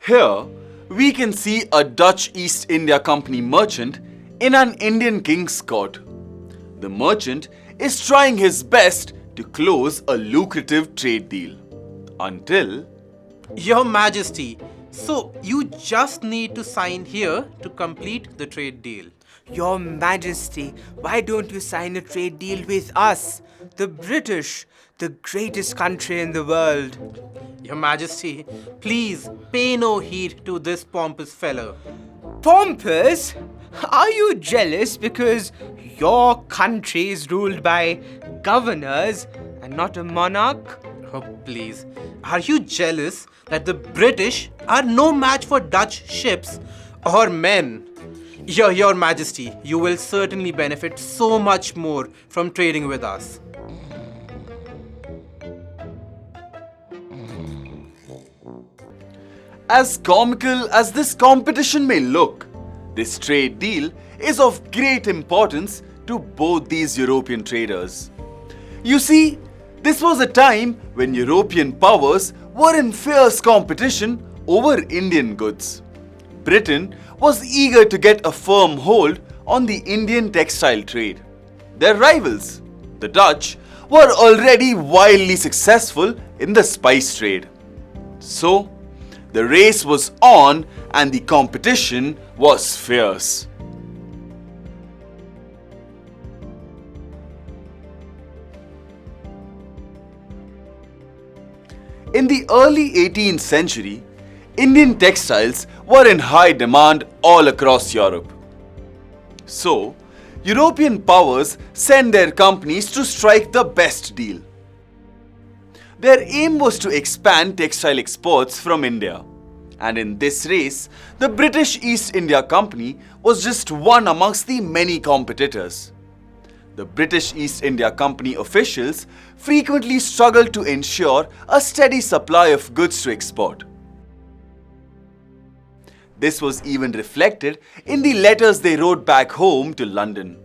Here, we can see a Dutch East India Company merchant in an Indian king's court. The merchant is trying his best to close a lucrative trade deal. Until Your Majesty, so you just need to sign here to complete the trade deal. Your Majesty, why don't you sign a trade deal with us, the British, the greatest country in the world? Your Majesty, please pay no heed to this pompous fellow. Pompous? Are you jealous because your country is ruled by governors and not a monarch? Oh, please. Are you jealous that the British are no match for Dutch ships or men? Your Majesty, you will certainly benefit so much more from trading with us. as comical as this competition may look, this trade deal is of great importance to both these European traders. You see, this was a time when European powers were in fierce competition over Indian goods. Britain was eager to get a firm hold on the Indian textile trade. Their rivals, the Dutch, were already wildly successful in the spice trade. So, the race was on and the competition was fierce. In the early 18th century, Indian textiles were in high demand all across Europe. So, European powers sent their companies to strike the best deal. Their aim was to expand textile exports from India. And in this race, the British East India Company was just one amongst the many competitors. The British East India Company officials frequently struggled to ensure a steady supply of goods to export. This was even reflected in the letters they wrote back home to London.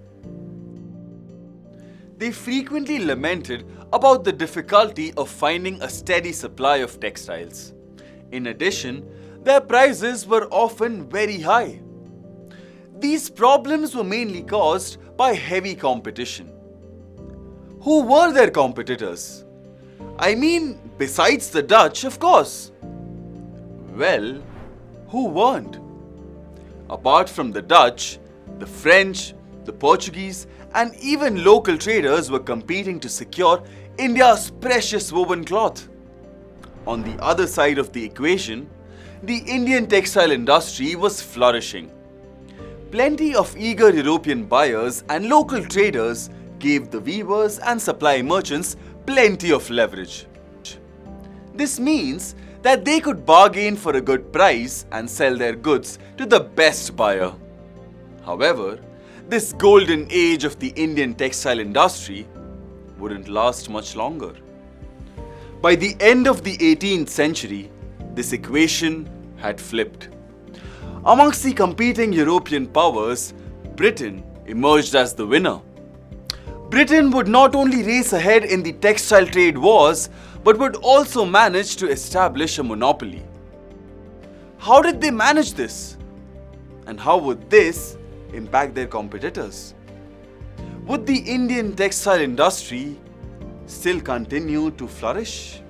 They frequently lamented about the difficulty of finding a steady supply of textiles. In addition, their prices were often very high. These problems were mainly caused by heavy competition. Who were their competitors? I mean, besides the Dutch, of course. Well, who weren't? Apart from the Dutch, the French, the Portuguese, and even local traders were competing to secure India's precious woven cloth. On the other side of the equation, the Indian textile industry was flourishing. Plenty of eager European buyers and local traders gave the weavers and supply merchants plenty of leverage. This means that they could bargain for a good price and sell their goods to the best buyer. However, this golden age of the Indian textile industry wouldn't last much longer. By the end of the 18th century, this equation had flipped. Amongst the competing European powers, Britain emerged as the winner. Britain would not only race ahead in the textile trade wars, but would also manage to establish a monopoly. How did they manage this? And how would this impact their competitors? Would the Indian textile industry still continue to flourish?